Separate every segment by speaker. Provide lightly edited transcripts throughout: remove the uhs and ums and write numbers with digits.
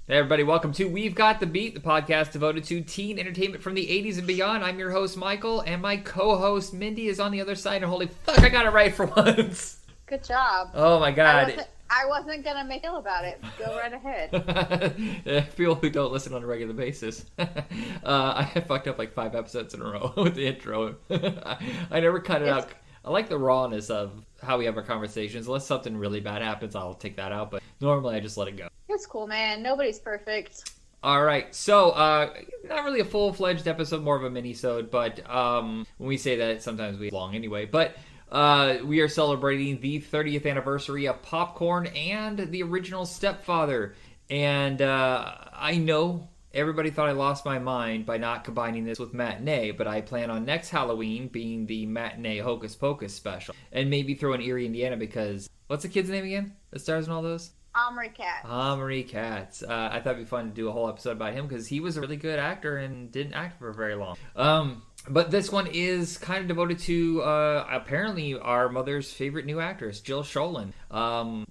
Speaker 1: Hey everybody, welcome to We've Got the Beat, the podcast devoted to teen entertainment from the 80s and beyond. I'm your host, Michael, and my co-host, Mindy, is on the other side, and holy fuck, I got it right for once!
Speaker 2: Good job.
Speaker 1: Oh my god.
Speaker 2: I wasn't gonna make ill about it. Go right ahead.
Speaker 1: People who don't listen on a regular basis. I have fucked up like 5 episodes in a row with the intro. I never cut it out. I like the rawness of how we have our conversations. Unless something really bad happens, I'll take that out, but normally I just let it go.
Speaker 2: It's cool, man. Nobody's perfect.
Speaker 1: All right, so not really a full-fledged episode, more of a mini-sode, but when we say that, sometimes we long anyway. But we are celebrating the 30th anniversary of Popcorn and the original Stepfather. And I know everybody thought I lost my mind by not combining this with Matinee, but I plan on next Halloween being the Matinee Hocus Pocus special. And maybe throw in Erie, Indiana, because... What's the kid's name again that stars in all those?
Speaker 2: Omri Katz.
Speaker 1: Omri Katz. I thought it'd be fun to do a whole episode about him because he was a really good actor and didn't act for very long. But this one is kind of devoted to apparently our mother's favorite new actress, Jill Schoelen.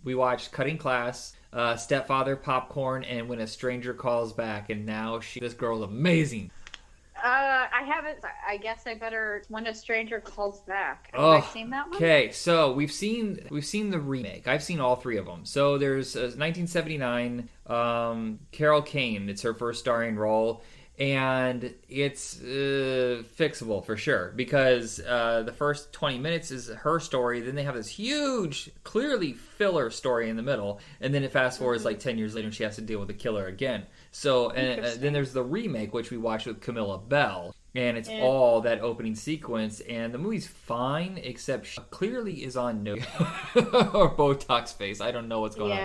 Speaker 1: We watched Cutting Class, Stepfather Popcorn, and When a Stranger Calls Back, and now this girl's amazing.
Speaker 2: I haven't. I guess I better. When a Stranger Calls Back. Have I seen that one?
Speaker 1: Okay, so we've seen the remake. I've seen all 3 of them. So there's 1979, Carol Kane. It's her first starring role. And it's fixable for sure because the first 20 minutes is her story. Then they have this huge, clearly filler story in the middle. And then it fast forwards like 10 years later and she has to deal with the killer again. So and then there's the remake, which we watched with Camilla Bell. And it's all that opening sequence. And the movie's fine, except she clearly is on no or Botox face. I don't know what's going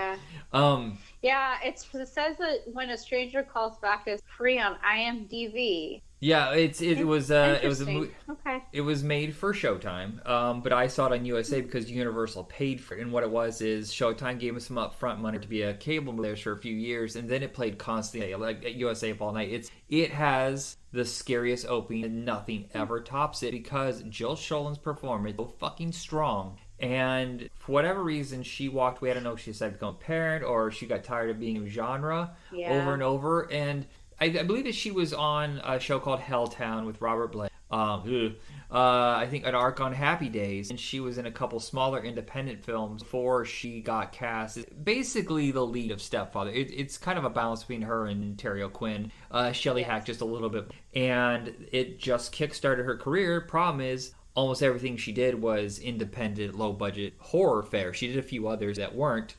Speaker 1: on.
Speaker 2: Yeah, it says that When a Stranger Calls Back is free on IMDb.
Speaker 1: Yeah, it was a movie.
Speaker 2: Okay.
Speaker 1: It was made for Showtime, but I saw it on USA because Universal paid for it. And what it was is Showtime gave us some upfront money to be a cable movie for a few years, and then it played constantly, like at USA all night. It has the scariest opening, and nothing ever tops it because Jill Schoelen's performance is so fucking strong. And for whatever reason, she walked away. I don't know if she decided to become a parent or she got tired of being in genre over and over. And I believe that she was on a show called Helltown with Robert Blake. I think an arc on Happy Days. And she was in a couple smaller independent films before she got cast. It's basically the lead of Stepfather. It's kind of a balance between her and Terry O'Quinn. Shelley Hack just a little bit. And it just kickstarted her career. Problem is, almost everything she did was independent, low-budget horror fare. She did a few others that weren't.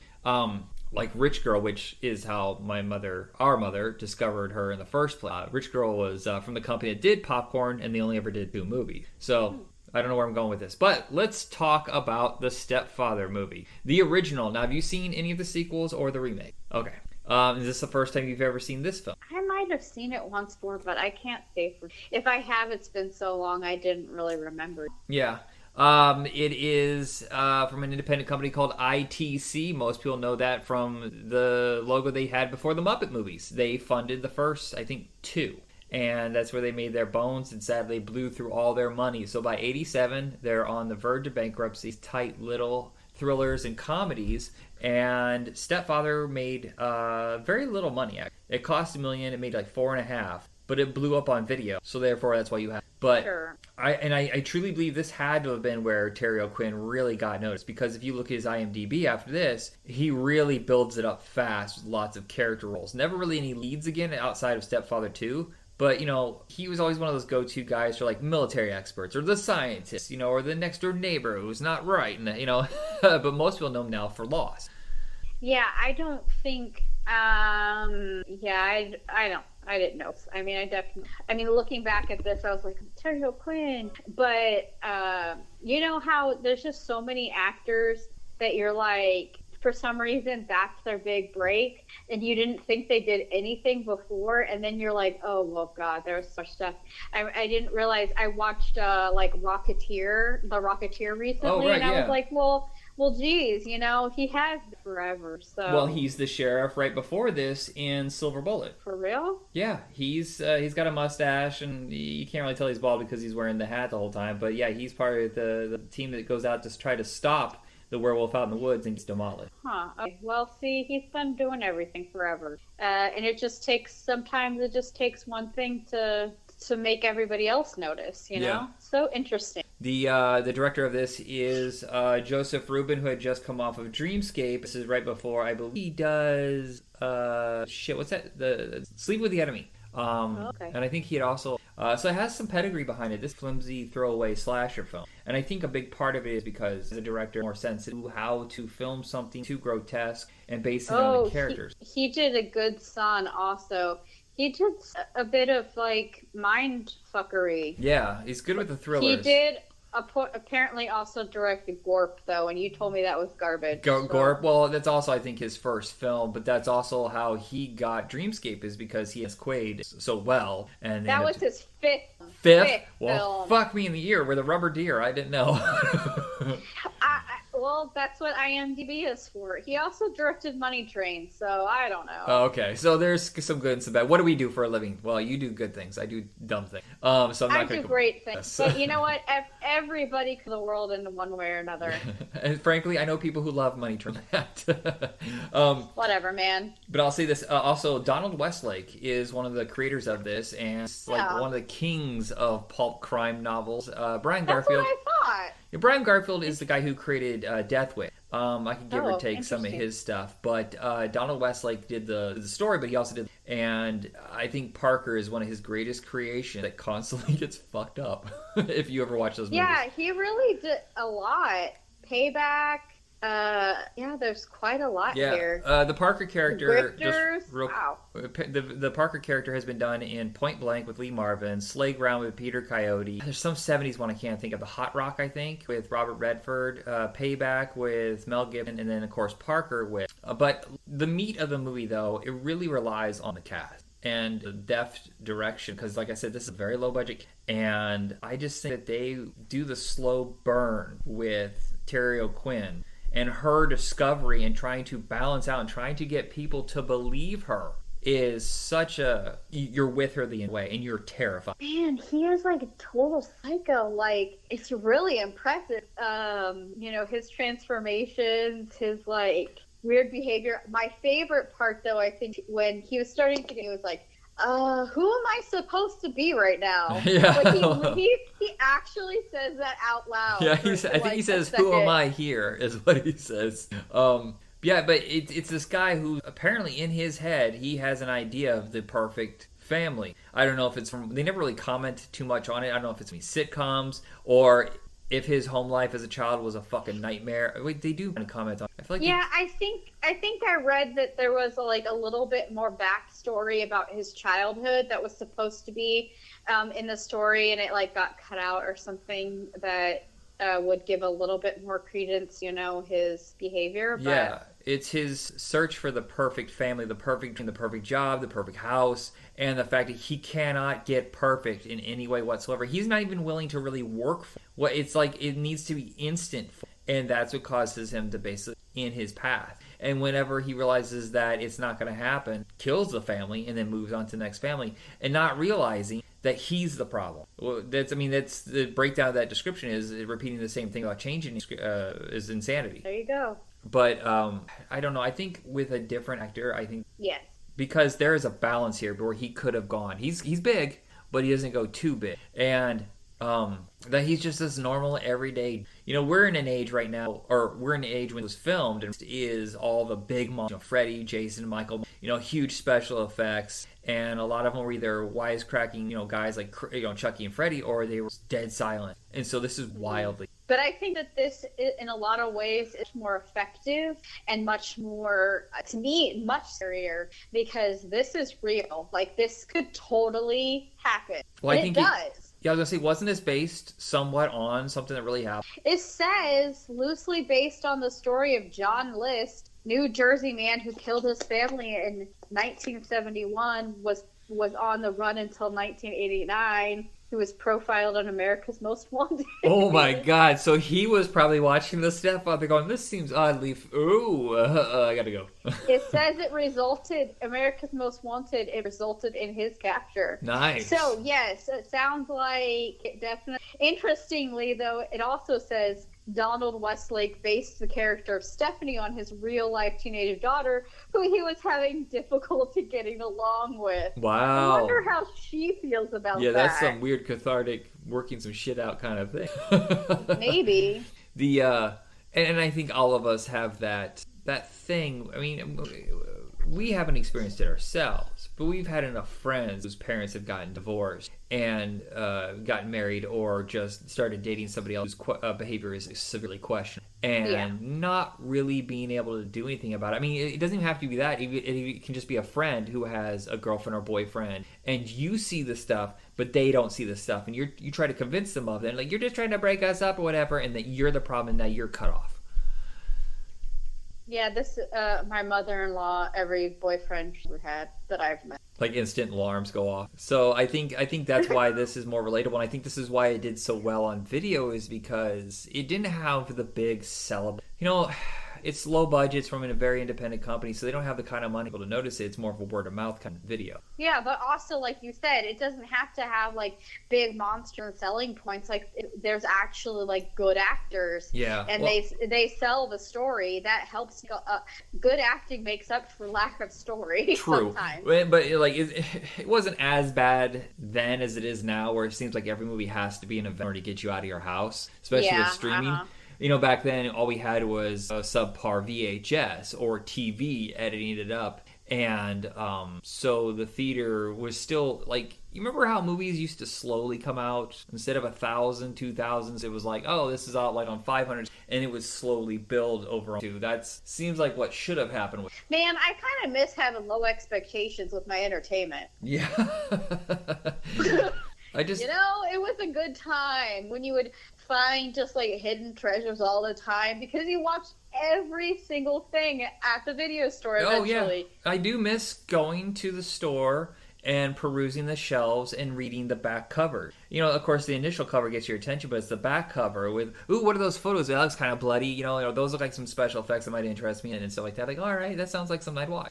Speaker 1: Like Rich Girl, which is how our mother, discovered her in the first place. Rich Girl was from the company that did Popcorn, and they only ever did 2 movies. So, I don't know where I'm going with this. But let's talk about the Stepfather movie. The original. Now, have you seen any of the sequels or the remake? Okay. Is this the first time you've ever seen this film?
Speaker 2: I might have seen it once before, but I can't say for... If I have, it's been so long I didn't really remember.
Speaker 1: Yeah. It is from an independent company called ITC. Most people know that from the logo they had before the Muppet movies. They funded the first, I think, 2. And that's where they made their bones, and sadly blew through all their money. So by 87, they're on the verge of bankruptcy. Tight little thrillers and comedies. And Stepfather made very little money. It cost $1 million. It made like $4.5 million. But it blew up on video, so therefore that's why you have. But sure. I truly believe this had to have been where Terry O'Quinn really got noticed, because if you look at his IMDb after this, he really builds it up fast with lots of character roles. Never really any leads again outside of Stepfather 2. But, you know, he was always one of those go-to guys for, like, military experts or the scientist, you know, or the next-door neighbor who's not right, and you know. But most people know him now for Lost.
Speaker 2: Yeah, I don't think... I didn't know. I mean, looking back at this, I was like, Terry O'Quinn. But, you know how there's just so many actors that you're like, for some reason, that's their big break, and you didn't think they did anything before, and then you're like, oh, well, God, there's so much stuff. I didn't realize. I watched, the Rocketeer recently, I was like, well, geez, you know, he has forever, so...
Speaker 1: Well, he's the sheriff right before this in Silver Bullet.
Speaker 2: For real?
Speaker 1: Yeah, he's got a mustache, and you can't really tell he's bald because he's wearing the hat the whole time, but yeah, he's part of the team that goes out to try to stop the werewolf out in the woods and gets demolished.
Speaker 2: Huh. Okay. Well, see, he's been doing everything forever, and sometimes it just takes one thing to make everybody else notice. You know, so interesting.
Speaker 1: The director of this is Joseph Rubin, who had just come off of Dreamscape. This is right before, I believe he does what's that? The Sleep with the Enemy.
Speaker 2: Okay.
Speaker 1: And I think he had also so it has some pedigree behind it. This flimsy throwaway slasher film, and I think a big part of it is because the director is more sensitive to how to film something too grotesque and base it on the characters.
Speaker 2: He did a good Son also. He did a bit of like mind fuckery.
Speaker 1: Yeah, he's good with the thrillers.
Speaker 2: He did apparently also directed Gorp though, and you told me that was garbage.
Speaker 1: Gorp, well, that's also I think his first film, but that's also how he got Dreamscape, is because he has Quaid so well, and
Speaker 2: that was his fifth
Speaker 1: well,
Speaker 2: film.
Speaker 1: Fuck me in the ear with a rubber deer. I didn't know.
Speaker 2: Well, that's what IMDb is for. He also directed Money Train, so I don't know.
Speaker 1: Oh, okay, so there's some good and some bad. What do we do for a living? Well, you do good things. I do dumb things. So I'm not
Speaker 2: I do great things. But you know what? Everybody can the world in one way or another.
Speaker 1: And frankly, I know people who love Money Train.
Speaker 2: Whatever, man.
Speaker 1: But I'll say this. Also, Donald Westlake is one of the creators of this, and it's like one of the kings of pulp crime novels. Brian Garfield.
Speaker 2: That's what I thought.
Speaker 1: Yeah, Brian Garfield is the guy who created Death Wish. I can give or take some of his stuff, but Donald Westlake did the story, but he also did, and I think Parker is one of his greatest creations that constantly gets fucked up. If you ever watch those movies.
Speaker 2: Yeah, he really did a lot. Payback. There's quite a lot here.
Speaker 1: The Parker character,
Speaker 2: wow.
Speaker 1: The Parker character has been done in Point Blank with Lee Marvin, Slay Ground with Peter Coyote. There's some 70s one I can't think of. The Hot Rock, I think, with Robert Redford. Payback with Mel Gibson, and then of course Parker with. But the meat of the movie, though, it really relies on the cast and the deft direction, because like I said, this is a very low budget, and I just think that they do the slow burn with Terry O'Quinn and her discovery and trying to balance out and trying to get people to believe her is such a... You're with her the way, and you're terrified.
Speaker 2: Man, he is like a total psycho. Like, it's really impressive. His transformations, his like weird behavior. My favorite part, though, I think, when he was starting to, he was like, who am I supposed to be right now?
Speaker 1: Yeah.
Speaker 2: Like he actually says that out loud.
Speaker 1: Yeah, I think he says, "Who am I here?" is what he says. Yeah, but it's this guy who apparently in his head he has an idea of the perfect family. I don't know if it's from... They never really comment too much on it. I don't know if it's from sitcoms or if his home life as a child was a fucking nightmare. Wait, they do comment on it. I feel like
Speaker 2: I think I read that there was a little bit more backstory about his childhood that was supposed to be in the story, and it got cut out or something that would give a little bit more credence, his behavior. But...
Speaker 1: Yeah, it's his search for the perfect family, the perfect job, the perfect house, and the fact that he cannot get perfect in any way whatsoever. He's not even willing to really work for what it's like. It needs to be instant, and that's what causes him to basically in his path. And whenever he realizes that it's not going to happen, kills the family and then moves on to the next family, and not realizing that he's the problem. Well, that's the breakdown of that description is repeating the same thing about changing is insanity.
Speaker 2: There you go.
Speaker 1: But I don't know. I think with a different actor,
Speaker 2: yes,
Speaker 1: because there is a balance here where he could have gone. He's big, but he doesn't go too big, and that he's just this normal everyday. We're in an age right now, or we're in an age when it was filmed, and is all the big monsters, Freddy, Jason, Michael, huge special effects, and a lot of them were either wisecracking, guys like Chucky and Freddy, or they were dead silent. And so this is wildly.
Speaker 2: But I think that this, in a lot of ways, is more effective and much more, to me, much scarier, because this is real. Like, this could totally happen.
Speaker 1: Well,
Speaker 2: and it does.
Speaker 1: Yeah, I was going to say, wasn't this based somewhat on something that really happened?
Speaker 2: It says, loosely based on the story of John List, New Jersey man who killed his family in 1971, was on the run until 1989. Who was profiled on America's Most Wanted.
Speaker 1: Oh my God! So he was probably watching the Stepfather going, "This seems oddly. I gotta go."
Speaker 2: It says America's Most Wanted. It resulted in his capture.
Speaker 1: Nice.
Speaker 2: So yes, it sounds like it definitely. Interestingly, though, it also says Donald Westlake based the character of Stephanie on his real life teenage daughter, who he was having difficulty getting along with.
Speaker 1: Wow.
Speaker 2: I wonder how she feels about that.
Speaker 1: Yeah, that's some weird cathartic working some shit out kind of thing.
Speaker 2: Maybe.
Speaker 1: And I think all of us have that thing. I mean, we haven't experienced it ourselves, but we've had enough friends whose parents have gotten divorced and gotten married, or just started dating somebody else whose behavior is severely questioned, and not really being able to do anything about it. I mean, it doesn't even have to be that. It can just be a friend who has a girlfriend or boyfriend, and you see the stuff, but they don't see the stuff, and you try to convince them of it, and like, you're just trying to break us up or whatever, and that you're the problem, and now you're cut off.
Speaker 2: Yeah, this my mother-in-law, every boyfriend she had that I've met.
Speaker 1: Like instant alarms go off. So I think that's why this is more relatable, and I think this is why it did so well on video, is because it didn't have the big celebration. You know, it's low budgets from a very independent company, so they don't have the kind of money to notice it. It's more of a word of mouth kind of video.
Speaker 2: Yeah, but also, like you said, it doesn't have to have like big monster selling points. Like there's actually like good actors.
Speaker 1: Yeah,
Speaker 2: and they sell the story. That helps. Good acting makes up for lack of story.
Speaker 1: True,
Speaker 2: sometimes.
Speaker 1: But like it wasn't as bad then as it is now, where it seems like every movie has to be an event to get you out of your house, especially with streaming. Uh-huh. You know, back then, all we had was a subpar VHS or TV editing it up. And so the theater was still, like, you remember how movies used to slowly come out? Instead of 1,000, 2,000s, it was like, oh, this is out like on 500s. And it would slowly build over to. That seems like what should have happened.
Speaker 2: Man, I kind of miss having low expectations with my entertainment.
Speaker 1: Yeah.
Speaker 2: You know, it was a good time when you would find just like hidden treasures all the time, because you watched every single thing at the video store eventually.
Speaker 1: Oh, yeah. I do miss going to the store and perusing the shelves and reading the back cover. You know, of course, the initial cover gets your attention, but it's the back cover with, ooh, what are those photos? That looks kind of bloody. You know, those look like some special effects that might interest me and stuff like that. Like, all right, that sounds like something I'd watch.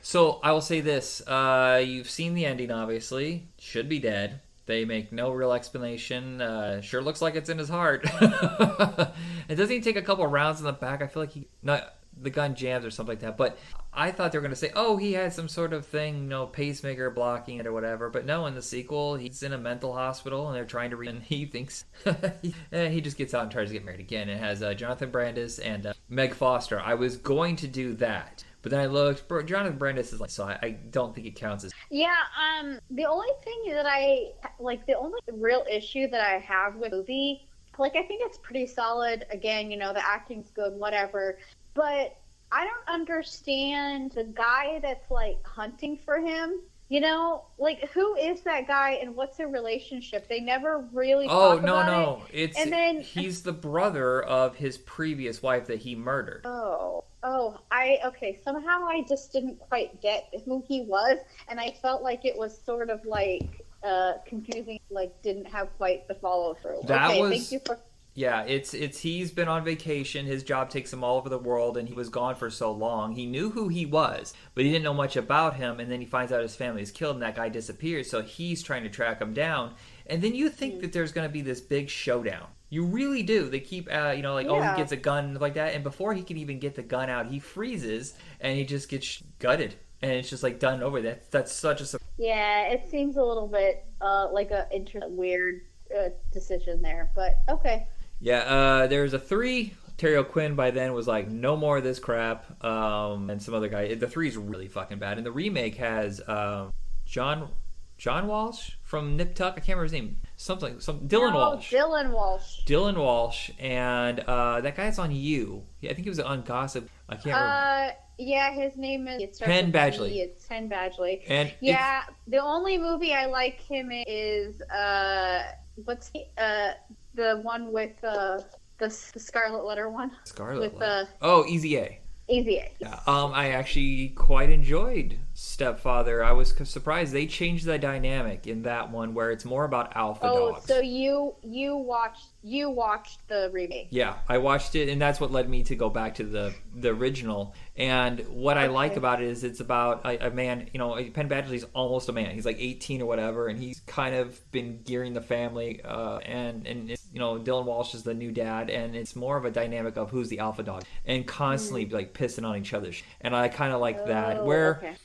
Speaker 1: So I will say this. You've seen the ending, obviously. Should be dead. They make no real explanation. Sure looks like it's in his heart. It doesn't even take a couple rounds in the back. I feel like the gun jams or something like that. But I thought they were going to say, oh, he had some sort of thing, pacemaker blocking it or whatever. But no, in the sequel, he's in a mental hospital and they're trying to and he thinks he just gets out and tries to get married again. It has Jonathan Brandis and Meg Foster. I was going to do that. But then I looked, Jonathan Brandis is like, so I don't think it counts as.
Speaker 2: Yeah, the only thing that the only real issue that I have with the movie, like, I think it's pretty solid. Again, the acting's good, whatever. But I don't understand the guy that's, like, hunting for him. Like, who is that guy and what's their relationship? They never really talk about it.
Speaker 1: He's the brother of his previous wife that he murdered.
Speaker 2: Okay. Somehow I just didn't quite get who he was, and I felt like it was sort of like confusing, like didn't have quite the follow through. Thank you for.
Speaker 1: Yeah, it's he's been on vacation. His job takes him all over the world, and he was gone for so long. He knew who he was, but he didn't know much about him. And then he finds out his family is killed, and that guy disappears. So he's trying to track him down. And then you think that there's going to be this big showdown. You really do. They keep, oh, he gets a gun like that, and before he can even get the gun out, he freezes, and he just gets gutted, and it's just like done over. That's such a.
Speaker 2: Yeah, it seems a little bit like a weird decision there, but okay.
Speaker 1: Yeah, there's a 3. Terry O'Quinn by then was like, no more of this crap. And some other guy. The 3 is really fucking bad. And the remake has John Walsh from Nip Tuck. I can't remember his name. Dylan Walsh. Dylan Walsh. And that guy's on You. Yeah, I think he was on Gossip. I can't remember.
Speaker 2: Yeah, his name is
Speaker 1: Penn Badgley.
Speaker 2: It's Penn Badgley.
Speaker 1: And
Speaker 2: the only movie I like him in is the one with the Scarlet Letter one.
Speaker 1: Scarlet Letter. Easy A.
Speaker 2: Easy A.
Speaker 1: Yeah. I actually quite enjoyed Stepfather. I was surprised they changed the dynamic in that one, where it's more about alpha dogs.
Speaker 2: So you watched the remake?
Speaker 1: Yeah, I watched it, and that's what led me to go back to the original. And what I like about it is it's about a man. Penn Badgley's almost a man. He's like 18 or whatever, and he's kind of been gearing the family, and Dylan Walsh is the new dad, and it's more of a dynamic of who's the alpha dog, and constantly like pissing on each other. And I kind of like that.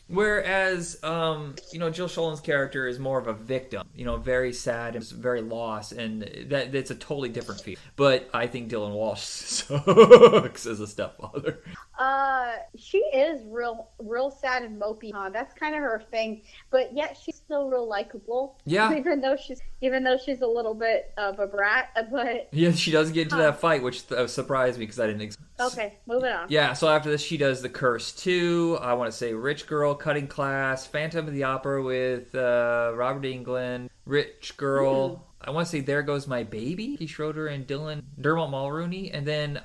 Speaker 1: Whereas Jill Schoelen's character is more of a victim, very sad and very lost, and that's a totally different feel. But I think Dylan Walsh sucks as a stepfather.
Speaker 2: She is real sad and mopey. That's kind of her thing, but yet she's still real likable.
Speaker 1: Yeah.
Speaker 2: Even though she's a little bit of a brat, but
Speaker 1: yeah, she does get into that fight, which surprised me because I didn't.
Speaker 2: Okay, moving on.
Speaker 1: Yeah, so after this, she does The Curse 2. I want to say Rich Girl, Cutting Class, Phantom of the Opera with Robert Englund, Rich Girl. I want to say There Goes My Baby, Keith Schroeder and Dermot Mulroney. And then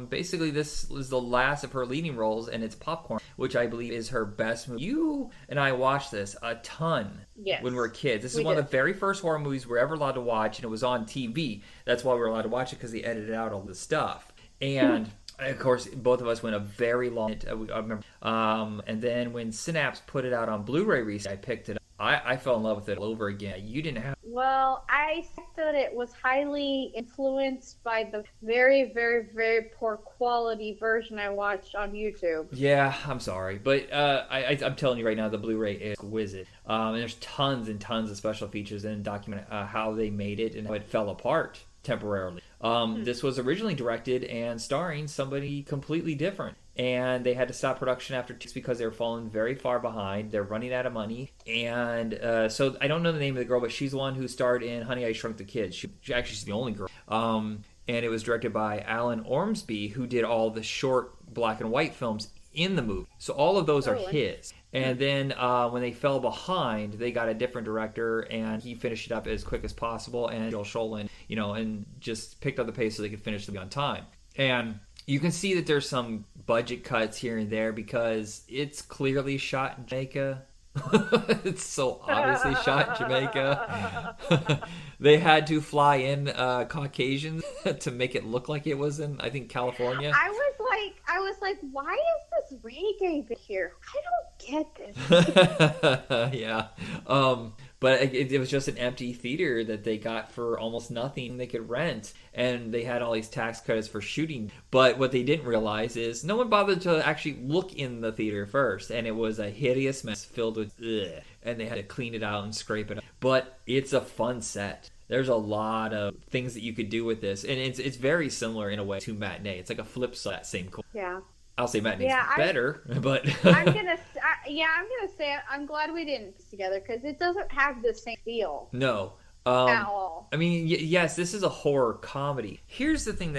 Speaker 1: basically this was the last of her leading roles, and it's Popcorn, which I believe is her best movie. You and I watched this a ton when we were kids. This is one of the very first horror movies we were ever allowed to watch, and it was on TV. That's why we were allowed to watch it, because they edited out all the stuff. And... of course, both of us went a very long. I remember, and then when Synapse put it out on Blu-ray recently, I picked it up. I fell in love with it all over again. You didn't have.
Speaker 2: Well, I thought that it was highly influenced by the very, very, very poor quality version I watched on YouTube.
Speaker 1: Yeah, I'm sorry, but I'm telling you right now, the Blu-ray is exquisite. And there's tons and tons of special features and document how they made it and how it fell apart temporarily. This was originally directed and starring somebody completely different, and they had to stop production after 2 weeks because they were falling very far behind. They're running out of money, and so I don't know the name of the girl, but she's the one who starred in Honey, I Shrunk the Kids. She's the only girl. And it was directed by Alan Ormsby, who did all the short black and white films in the movie. So all of those are his. And then when they fell behind, they got a different director, and he finished it up as quick as possible. And Jill Schoelen, and just picked up the pace so they could finish the movie on time. And you can see that there's some budget cuts here and there because it's clearly shot in Jamaica. It's so obviously shot in Jamaica. They had to fly in Caucasians to make it look like it was in, I think, California.
Speaker 2: I was like, why is this reggae bit here? I don't get this.
Speaker 1: Yeah. But it was just an empty theater that they got for almost nothing they could rent. And they had all these tax credits for shooting. But what they didn't realize is no one bothered to actually look in the theater first. And it was a hideous mess filled with ugh. And they had to clean it out and scrape it up. But it's a fun set. There's a lot of things that you could do with this. And it's very similar in a way to Matinee. It's like a flip side, that same cool.
Speaker 2: Yeah.
Speaker 1: I'll say Matinee's better, but
Speaker 2: I'm gonna say I'm glad we didn't put together because it doesn't have the same feel.
Speaker 1: No,
Speaker 2: at all.
Speaker 1: I mean, yes, this is a horror comedy. Here's the thing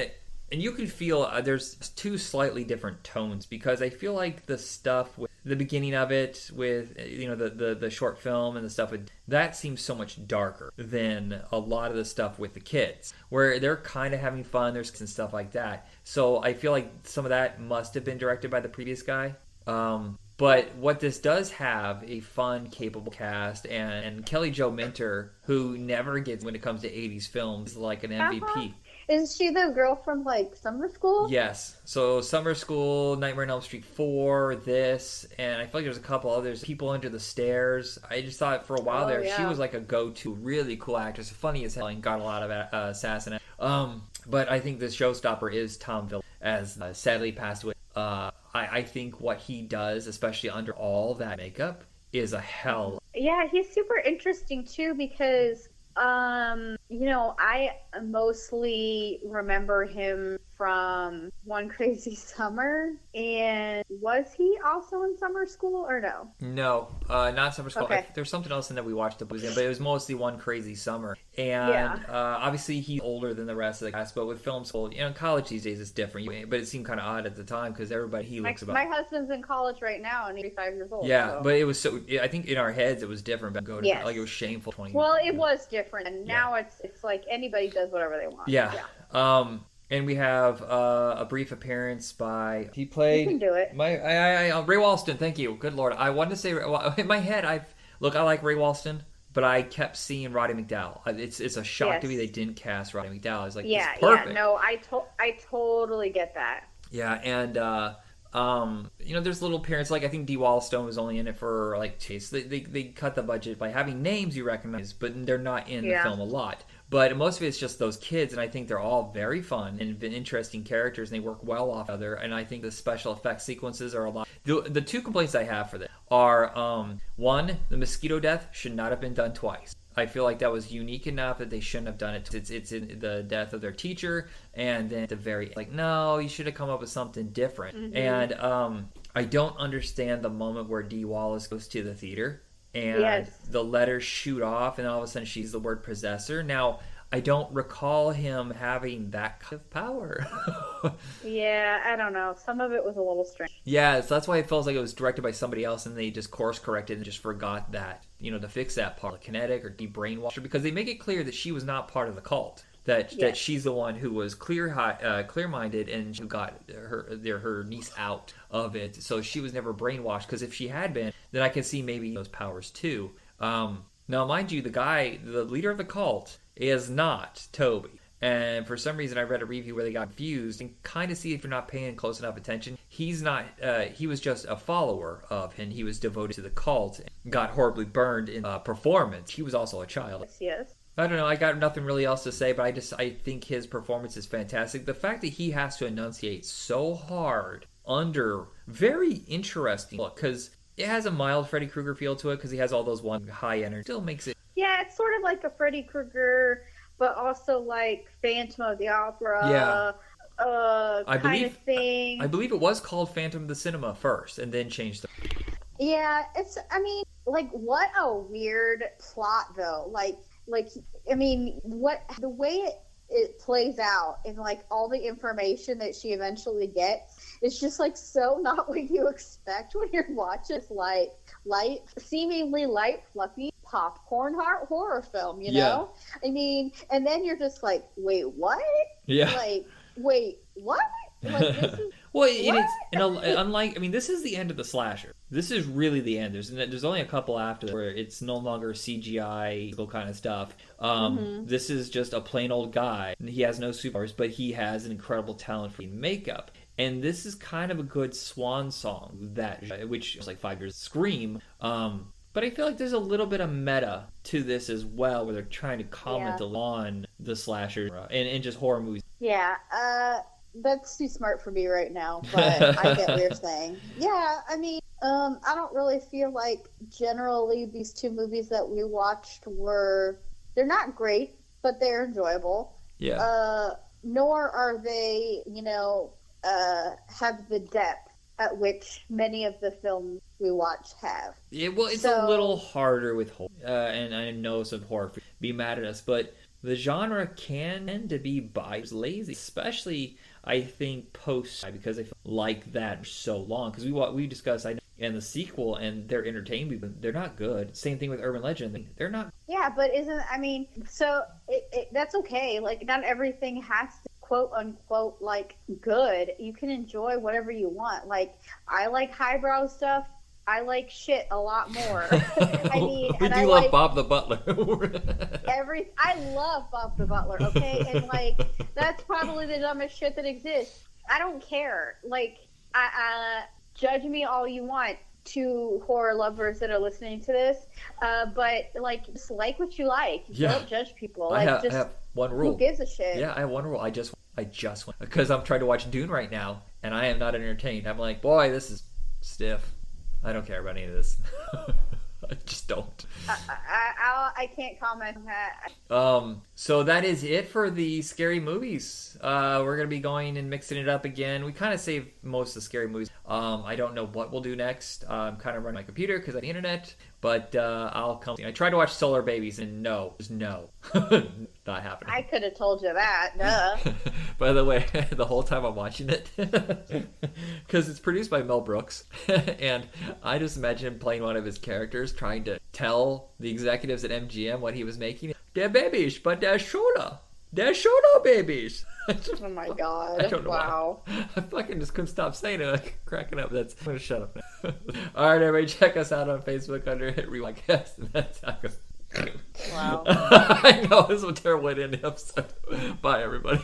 Speaker 1: and you can feel there's two slightly different tones because I feel like the stuff with the beginning of it with the short film and the stuff with that seems so much darker than a lot of the stuff with the kids where they're kind of having fun, there's and stuff like that. So I feel like some of that must have been directed by the previous guy. But what this does have a fun, capable cast, and Kelly Jo Minter, who never gets when it comes to 80s films, is like an MVP.
Speaker 2: Isn't she the girl from like Summer School?
Speaker 1: Yes. So Summer School, Nightmare on Elm Street 4, this, and I feel like there's a couple others. People Under the Stairs. I just thought for a while she was like a go-to, really cool actress, funny as hell, and got a lot of assassin. But I think the showstopper is Tom Villa, as sadly passed away. I think what he does, especially under all that makeup, is a hell.
Speaker 2: Yeah, he's super interesting too because I mostly remember him from One Crazy Summer. And was he also in Summer School or no?
Speaker 1: No, not Summer School.
Speaker 2: Okay.
Speaker 1: There's something else in that we watched the blues in, but it was mostly One Crazy Summer. And obviously he's older than the rest of the cast, but with film school, in college these days it's different. But it seemed kind of odd at the time because everybody looks about.
Speaker 2: My husband's in college right now and he's 5 years old.
Speaker 1: Yeah,
Speaker 2: so.
Speaker 1: But it was so. I think in our heads it was different. But like it was shameful.
Speaker 2: Well, it was different, and now it's like anybody does whatever they want.
Speaker 1: Yeah. And we have a brief appearance by he played.
Speaker 2: You can do it.
Speaker 1: Ray Walston. Thank you. Good Lord. I wanted to say in my head. I like Ray Walston, but I kept seeing Roddy McDowall. It's a shock to me they didn't cast Roddy McDowall. I was like, it's perfect.
Speaker 2: No, I totally get that.
Speaker 1: Yeah, and there's little appearance like I think Dee Wallstone was only in it for like chase. They cut the budget by having names you recognize, but they're not in the film a lot. But most of it's just those kids, and I think they're all very fun and interesting characters, and they work well off other. And I think the special effects sequences are a lot. The two complaints I have for this are, one, the mosquito death should not have been done twice. I feel like that was unique enough that they shouldn't have done it. It's in the death of their teacher, and then at the very like, no, you should have come up with something different. Mm-hmm. And I don't understand the moment where Dee Wallace goes to the theater and the letters shoot off, and all of a sudden she's the word possessor. Now, I don't recall him having that kind of power.
Speaker 2: Yeah, I don't know. Some of it was a little strange.
Speaker 1: Yeah, so that's why it feels like it was directed by somebody else, and they just course corrected and just forgot that, to fix that part, kinetic or de-brainwash her, because they make it clear that she was not part of the cult. That she's the one who was clear-minded and who got her niece out of it. So she was never brainwashed, because if she had been, then I could see maybe those powers too. Now, mind you, the leader of the cult is not Toby. And for some reason, I read a review where they got confused, and kind of see if you're not paying close enough attention. He's not. He was just a follower of him. He was devoted to the cult and got horribly burned in performance. He was also a child.
Speaker 2: Yes.
Speaker 1: I don't know. I got nothing really else to say, but I think his performance is fantastic. The fact that he has to enunciate so hard under very interesting look, because it has a mild Freddy Krueger feel to it, because he has all those one high energy. Still makes it.
Speaker 2: Yeah, it's sort of like a Freddy Krueger, but also like Phantom of the Opera. Yeah. Kind of thing.
Speaker 1: I believe it was called Phantom of the Cinema first, and then changed.
Speaker 2: Yeah, what a weird plot though. The way it plays out and like all the information that she eventually gets, it's just like so not what you expect when you're watching this seemingly light, fluffy popcorn horror film, you know? I mean, and then you're just like, wait, what?
Speaker 1: Yeah.
Speaker 2: Like, wait, what? Like, this is...
Speaker 1: Well, unlike, this is the end of the slasher. This is really the end. There's only a couple after that where it's no longer CGI kind of stuff. This is just a plain old guy. He has no superpowers, but he has an incredible talent for makeup. And this is kind of a good swan song, which was like 5 years Scream. But I feel like there's a little bit of meta to this as well, where they're trying to comment on the slasher and just horror movies.
Speaker 2: Yeah, that's too smart for me right now, but I get what you're saying. Yeah, I don't really feel like generally these two movies that we watched they're not great, but they're enjoyable.
Speaker 1: Yeah.
Speaker 2: Nor are they, have the depth at which many of the films we watch have.
Speaker 1: Yeah, well, it's a little harder with horror, and I know some horror be mad at us, but the genre can tend to be lazy, especially I think post, because I feel like that for so long, because we discussed and the sequel, and they're entertaining, but they're not good. Same thing with Urban Legend, they're not.
Speaker 2: Yeah, but that's okay. Like, not everything has to quote unquote like good. You can enjoy whatever you want. Like, I like highbrow stuff. I like shit a lot more.
Speaker 1: We do love Bob the Butler.
Speaker 2: I love Bob the Butler, okay? And that's probably the dumbest shit that exists. I don't care. Judge me all you want, to horror lovers that are listening to this. But just like what you like.
Speaker 1: Yeah.
Speaker 2: Don't judge people.
Speaker 1: I have one rule.
Speaker 2: Who gives a shit?
Speaker 1: Yeah, I have one rule. I just want, because I'm trying to watch Dune right now, and I am not entertained. I'm like, boy, this is stiff. I don't care about any of this. I just don't.
Speaker 2: I can't comment on that.
Speaker 1: So that is it for the scary movies. We're going to be going and mixing it up again. We kind of saved most of the scary movies. I don't know what we'll do next. I'm kind of running my computer because of the internet. But I'll come. I tried to watch Solar Babies, and no. Not happening.
Speaker 2: I could have told you that. Duh.
Speaker 1: By the way, the whole time I'm watching it, because it's produced by Mel Brooks, and I just imagine him playing one of his characters, trying to tell the executives at MGM what he was making. They're babies, but they're soda. They're soda babies.
Speaker 2: Oh my god.
Speaker 1: I don't know.
Speaker 2: Wow.
Speaker 1: Why. I fucking just couldn't stop saying it, cracking up. I'm going to shut up now. Alright, everybody, check us out on Facebook under Rewildcast, and that's how it goes.
Speaker 2: Wow.
Speaker 1: I know, this is a terrible way to end the episode. Bye, everybody.